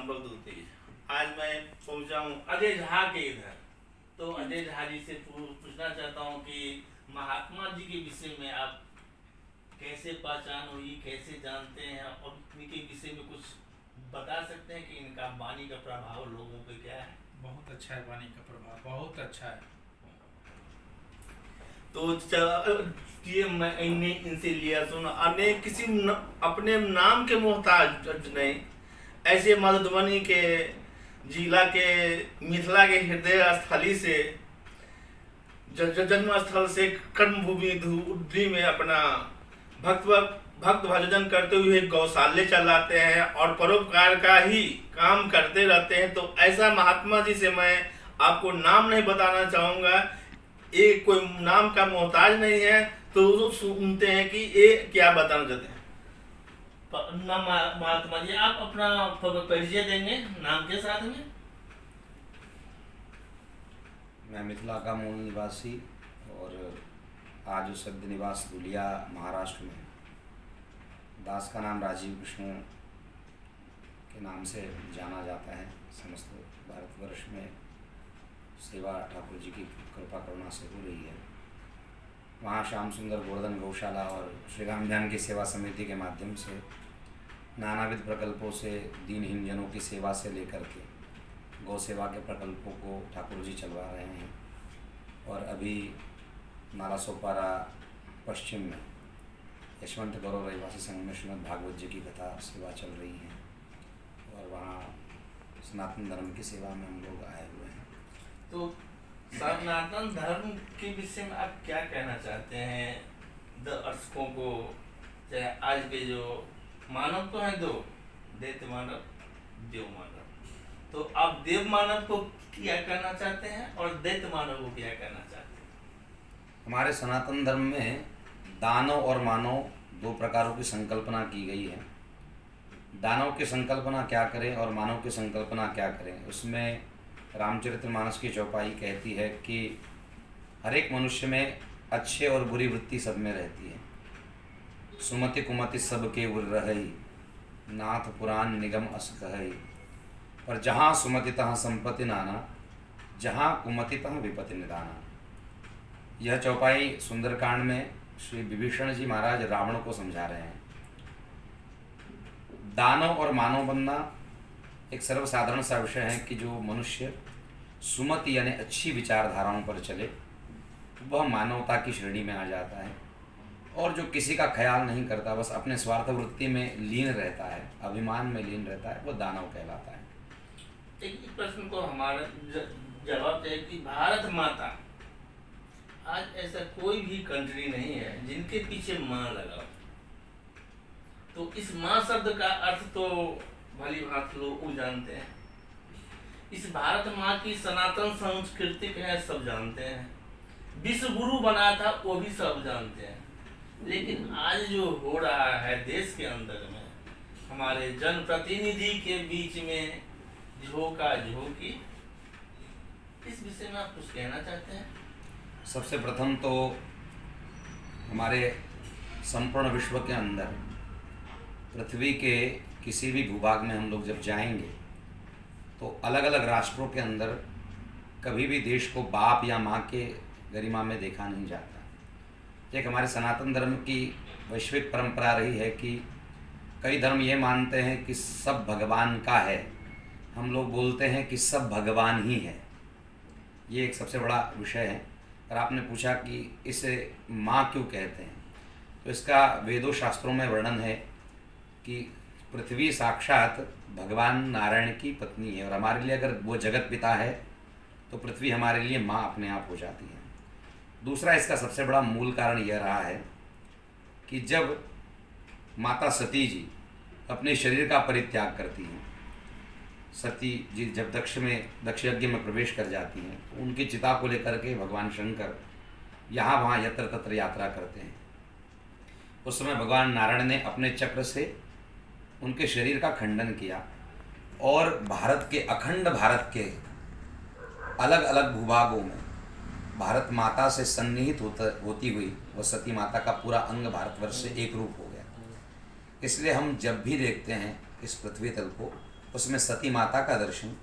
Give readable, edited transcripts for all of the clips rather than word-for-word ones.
संबलदूती। आज मैं पहुंचा हूँ अजय झा के इधर। तो अजय झा जी से पूछना चाहता हूँ कि महात्मा जी के विषय में आप कैसे पहचान हुई, कैसे जानते हैं और इनके विषय में कुछ बता सकते हैं कि इनका वाणी का प्रभाव लोगों पे क्या है? बहुत अच्छा है, वाणी का प्रभाव बहुत अच्छा है। तो ये मैंने इनसे लिया सुना, अनेक किसी अपने नाम के मोहताज नहीं, ऐसे मधुबनी के जिला के मिथिला के हृदय स्थली से जन्म स्थल से कर्मभूमि धूरी में अपना भक्त भजन करते हुए गौशाले चलाते हैं और परोपकार का ही काम करते रहते हैं। तो ऐसा महात्मा जी से मैं आपको नाम नहीं बताना चाहूँगा, ये कोई नाम का मोहताज नहीं है। तो सुनते हैं कि ये क्या बताना चाहते हैं। महात्मा जी आप अपना परिचय देंगे नाम के साथ में? मैं मिथिला का मूल निवासी और आज सद्य निवास दुलिया महाराष्ट्र में। दास का नाम राजीव कृष्ण के नाम से जाना जाता है। समस्त भारतवर्ष में सेवा ठाकुर जी की कृपा करुणा से हो रही है। वहाँ श्याम सुंदर गोवर्धन गौशाला और श्री राम ध्यान की सेवा समिति के माध्यम से नानाविध प्रकल्पों से दीनहीन जनों की सेवा से लेकर के गौ सेवा के प्रकल्पों को ठाकुर जी चलवा रहे हैं। और अभी नालासोपारा पश्चिम में यशवंत गौरव रहिवासी संघ में श्रीमद् भागवत जी की कथा सेवा चल रही है और वहाँ सनातन धर्म की सेवा में हम लोग आए हुए हैं। तो सनातन धर्म के विषय में आप क्या कहना चाहते हैं दर्शकों को? चाहे आज के जो मानव तो हैं दो, दैत्य मानव, देव मानव। तो आप देव मानव को क्या कहना चाहते हैं और दैत्य मानव को क्या कहना चाहते हैं? हमारे सनातन धर्म में दानव और मानव दो प्रकारों की संकल्पना की गई है। दानव की संकल्पना क्या करें और मानव की संकल्पना क्या करें, उसमें रामचरितमानस की चौपाई कहती है कि हर एक मनुष्य में अच्छे और बुरी वृत्ति सब में रहती है। सुमति कुमति सबके उर रही, नाथ पुराण निगम अस कहई। पर जहाँ सुमति तहाँ संपत्ति नाना, जहाँ कुमति तहाँ विपत्ति निदाना। यह चौपाई सुंदरकांड में श्री विभीषण जी महाराज रावण को समझा रहे हैं। दानव और मानव बनना एक सर्वसाधारण सा विषय है कि जो मनुष्य सुमति यानी अच्छी विचारधाराओं पर चले वह मानवता की श्रेणी में आ जाता है, और जो किसी का ख्याल नहीं करता, बस अपने स्वार्थ वृत्ति में लीन रहता है, अभिमान में लीन रहता है, वह दानव कहलाता है। एक प्रश्न को हमारा जवाब है कि भारत माता, आज ऐसा कोई भी कंट्री नहीं है जिनके पीछे माँ लगा। तो इस माँ शब्द का अर्थ तो भली भांति लोग जानते हैं। इस भारत माँ की सनातन संस्कृति है, सब जानते हैं। विश्व गुरु बना था वो भी सब जानते हैं। लेकिन आज जो हो रहा है देश के अंदर में, हमारे जनप्रतिनिधि के बीच में झोंका झोंकी, इस विषय में आप कुछ कहना चाहते हैं? सबसे प्रथम तो हमारे संपूर्ण विश्व के अंदर पृथ्वी के किसी भी भूभाग में हम लोग जब जाएंगे तो अलग अलग राष्ट्रों के अंदर कभी भी देश को बाप या माँ के गरिमा में देखा नहीं जाता। एक हमारे सनातन धर्म की वैश्विक परंपरा रही है कि कई धर्म ये मानते हैं कि सब भगवान का है, हम लोग बोलते हैं कि सब भगवान ही है। ये एक सबसे बड़ा विषय है। और आपने पूछा कि इसे माँ क्यों कहते हैं, तो इसका वेदों शास्त्रों में वर्णन है कि पृथ्वी साक्षात भगवान नारायण की पत्नी है, और हमारे लिए अगर वो जगत पिता है तो पृथ्वी हमारे लिए माँ अपने आप हो जाती है। दूसरा इसका सबसे बड़ा मूल कारण यह रहा है कि जब माता सती जी अपने शरीर का परित्याग करती हैं, सती जी जब दक्ष यज्ञ में प्रवेश कर जाती हैं, तो उनकी चिता को लेकर के भगवान शंकर यहाँ वहाँ यत्र तत्र यात्रा करते हैं। उस समय भगवान नारायण ने अपने चक्र से उनके शरीर का खंडन किया और भारत के अखंड भारत के अलग अलग भूभागों में भारत माता से सन्निहित होती हुई वह सती माता का पूरा अंग भारतवर्ष से एक रूप हो गया। इसलिए हम जब भी देखते हैं इस पृथ्वी तल को उसमें सती माता का दर्शन,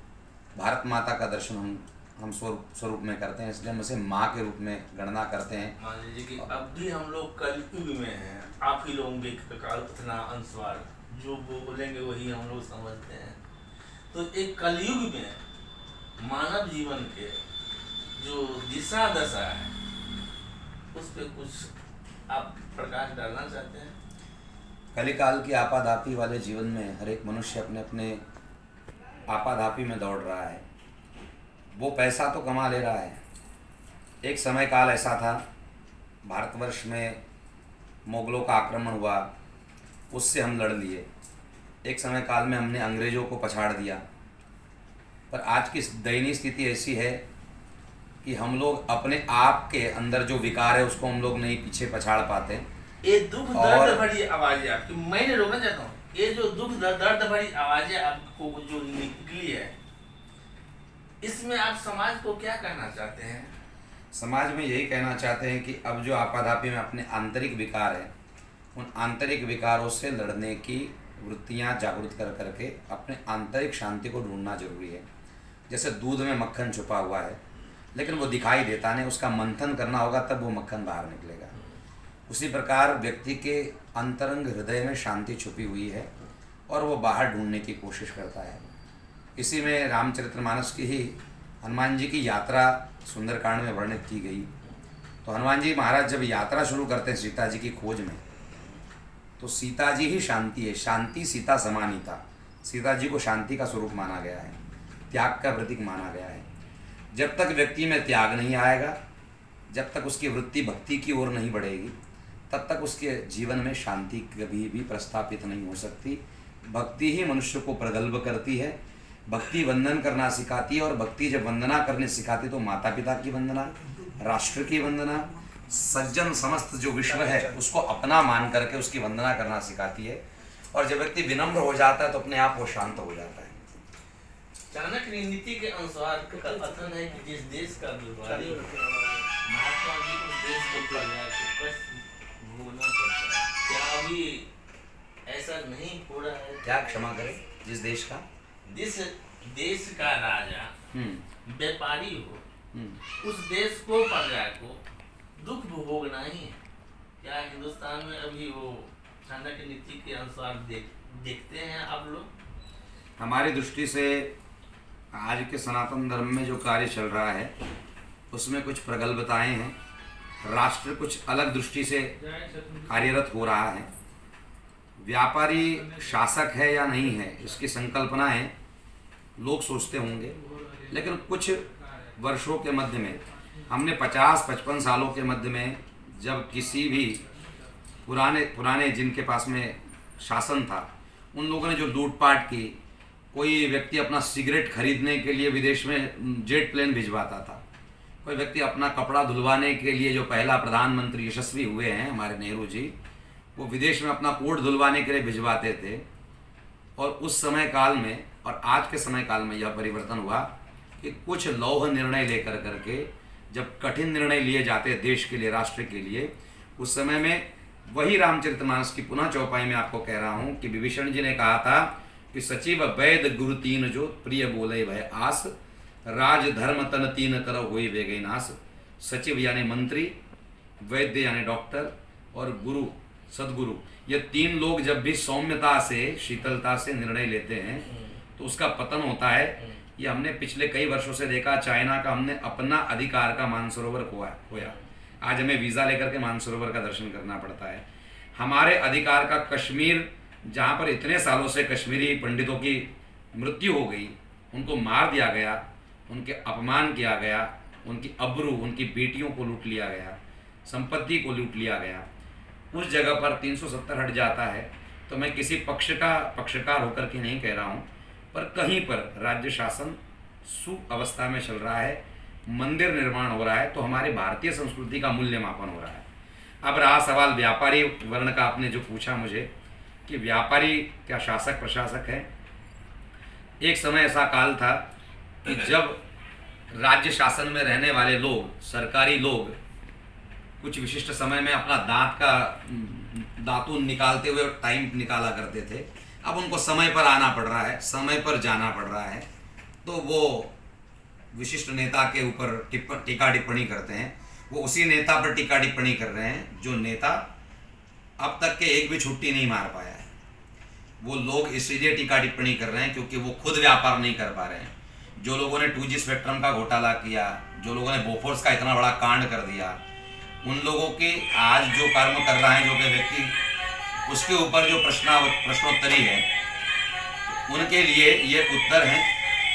भारत माता का दर्शन हम स्वरूप में करते हैं, इसलिए हम उसे माँ के रूप में गणना करते हैं। मान लीजिए कि अब भी हम लोग कलयुग में हैं, आप ही लोगों के कल्पना अनुसार जो बोलेंगे वही हम लोग समझते हैं। तो एक कलयुग में मानव जीवन के जो दिशा दशा है उस पर कुछ आप प्रकाश डालना चाहते हैं? कलिकाल की आपाधापी वाले जीवन में हर एक मनुष्य अपने अपने आपाधापी में दौड़ रहा है। वो पैसा तो कमा ले रहा है। एक समय काल ऐसा था, भारतवर्ष में मुगलों का आक्रमण हुआ, उससे हम लड़ लिए। एक समय काल में हमने अंग्रेज़ों को पछाड़ दिया। पर आज की दयनीय स्थिति ऐसी है कि हम लोग अपने आप के अंदर जो विकार है उसको हम लोग नहीं पीछे पछाड़ पाते। ये दुख दर्द भरी आवाज़ें आपकी, मैंने रोकना चाहता हूँ, ये जो दुख दर्द भरी आवाज़ें आपको जो निकली है, इसमें आप समाज को क्या कहना चाहते हैं? समाज में यही कहना चाहते हैं कि अब जो आपाधापी में अपने आंतरिक विकार है, उन आंतरिक विकारों से लड़ने की वृत्तियाँ जागृत कर करके अपने आंतरिक शांति को ढूंढना जरूरी है। जैसे दूध में मक्खन छुपा हुआ है लेकिन वो दिखाई देता नहीं, उसका मंथन करना होगा तब वो मक्खन बाहर निकलेगा। उसी प्रकार व्यक्ति के अंतरंग हृदय में शांति छुपी हुई है और वो बाहर ढूंढने की कोशिश करता है। इसी में रामचरितमानस की ही हनुमान जी की यात्रा सुंदरकांड में वर्णित की गई। तो हनुमान जी महाराज जब यात्रा शुरू करते हैं सीता जी की खोज में, तो सीता जी ही शांति है। शांति सीता समानीता, सीता जी को शांति का स्वरूप माना गया है, त्याग का प्रतीक माना गया है। जब तक व्यक्ति में त्याग नहीं आएगा, जब तक उसकी वृत्ति भक्ति की ओर नहीं बढ़ेगी, तब तक उसके जीवन में शांति कभी भी प्रस्थापित नहीं हो सकती। भक्ति ही मनुष्य को प्रगल्भ करती है, भक्ति वंदन करना सिखाती है। और भक्ति जब वंदना करने सिखाती तो माता पिता की वंदना, राष्ट्र की वंदना, सज्जन समस्त जो विश्व है उसको अपना मान करके उसकी वंदना करना सिखाती है। और जब व्यक्ति विनम्र हो जाता है तो अपने आप वो शांत हो जाता है। चाणक्य नीति के अनुसार का कथन है कि जिस देश का व्यापारी महात्मा जी उस देश को प्रजा को कष्ट भोगना पड़ता है। क्या अभी ऐसा नहीं हो रहा है? क्या क्षमा करें? जिस देश का राजा व्यापारी हो, उस देश को प्रजा को दुख भोगना ही है। क्या हिंदुस्तान में अभी वो चाणक्य नीति के अनुसार देखते हैं आप लोग? हमारी दृष्टि से आज के सनातन धर्म में जो कार्य चल रहा है उसमें कुछ प्रगल्भताएं हैं। राष्ट्र कुछ अलग दृष्टि से कार्यरत हो रहा है। व्यापारी शासक है या नहीं है इसकी संकल्पनाएं लोग सोचते होंगे, लेकिन कुछ वर्षों के मध्य में, हमने 50-55 सालों के मध्य में जब किसी भी पुराने जिनके पास में शासन था उन लोगों ने जो लूटपाट की, कोई व्यक्ति अपना सिगरेट खरीदने के लिए विदेश में जेट प्लेन भिजवाता था, कोई व्यक्ति अपना कपड़ा धुलवाने के लिए, जो पहला प्रधानमंत्री यशस्वी हुए हैं हमारे नेहरू जी, वो विदेश में अपना कोट धुलवाने के लिए भिजवाते थे। और उस समय काल में और आज के समय काल में यह परिवर्तन हुआ कि कुछ लौह निर्णय लेकर करके जब कठिन निर्णय लिए जाते देश के लिए, राष्ट्र के लिए, उस समय में वही रामचरितमानस की पुनः चौपाई में आपको कह रहा हूँ कि विभीषण जी ने कहा था कि सचिव वैद गुरु तीन जो प्रिय बोले भय आस, राज धर्म तन तीन करो होई वेगई नाश। सचिव यानी मंत्री, वैद्य यानी डॉक्टर, और गुरु सदगुरु, ये तीन लोग जब भी सौम्यता से, शीतलता से निर्णय लेते हैं तो उसका पतन होता है। ये हमने पिछले कई वर्षों से देखा। चाइना का हमने अपना अधिकार का मानसरोवर खोया। आज हमें वीज़ा लेकर के मानसरोवर का दर्शन करना पड़ता है। हमारे अधिकार का कश्मीर, जहाँ पर इतने सालों से कश्मीरी पंडितों की मृत्यु हो गई, उनको मार दिया गया, उनके अपमान किया गया, उनकी अब्रू, उनकी बेटियों को लूट लिया गया, संपत्ति को लूट लिया गया, उस जगह पर 370 हट जाता है। तो मैं किसी पक्ष का पक्षकार होकर के नहीं कह रहा हूँ, पर कहीं पर राज्य शासन सुअवस्था में चल रहा है, मंदिर निर्माण हो रहा है, तो हमारी भारतीय संस्कृति का मूल्यमापन हो रहा है। अब रहा सवाल व्यापारी वर्ण का, आपने जो पूछा मुझे कि व्यापारी क्या शासक प्रशासक है। एक समय ऐसा काल था कि जब राज्य शासन में रहने वाले लोग, सरकारी लोग, कुछ विशिष्ट समय में अपना दांतून निकालते हुए टाइम निकाला करते थे अब उनको समय पर आना पड़ रहा है, समय पर जाना पड़ रहा है, तो वो विशिष्ट नेता के ऊपर टीका टिप्पणी करते हैं। वो उसी नेता पर टीका टिप्पणी कर रहे हैं जो नेता अब तक के एक भी छुट्टी नहीं मार पाया है। वो लोग इसलिए टीका टिप्पणी कर रहे हैं क्योंकि वो खुद व्यापार नहीं कर पा रहे हैं। जो लोगों ने 2G स्पेक्ट्रम का घोटाला किया, जो लोगों ने बोफोर्स का इतना बड़ा कांड कर दिया, उन लोगों के आज जो कर्म कर रहा है जो कि व्यक्ति, उसके ऊपर जो प्रश्नोत्तरी है, उनके लिए ये उत्तर है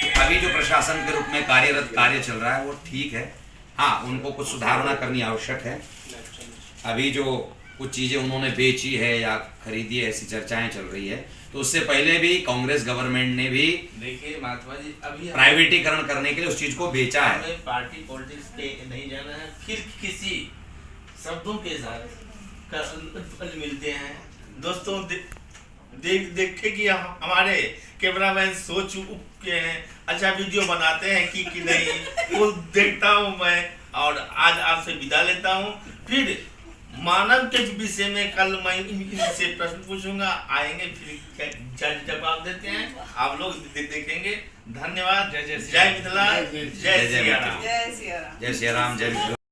कि अभी जो प्रशासन के रूप में कार्यरत कार्य चल रहा है वो ठीक है। हाँ, उनको कुछ सुधारणा करनी आवश्यक है। अभी जो कुछ चीज़ें उन्होंने बेची है या खरीदी है, ऐसी चर्चाएं चल रही है, तो उससे पहले भी कांग्रेस गवर्नमेंट ने भी देखिए महात्मा जी, अभी प्राइवेटीकरण करने के लिए उस चीज़ को बेचा है। हमें पार्टी पॉलिटिक्स पे नहीं जाना है, फिर किसी शब्दों के साथ मिलते हैं दोस्तों। देखे कि हमारे कैमरामैन सो चुके हैं, अच्छा वीडियो बनाते हैं कि नहीं, वो देखता हूँ मैं। और आज आपसे विदा लेता हूँ, फिर मानव के विषय में कल मैं इनसे प्रश्न पूछूंगा, आएंगे फिर जवाब देते हैं, आप लोग देखेंगे। धन्यवाद। जय मिथिला, जय सिया राम। जय सिया राम, जय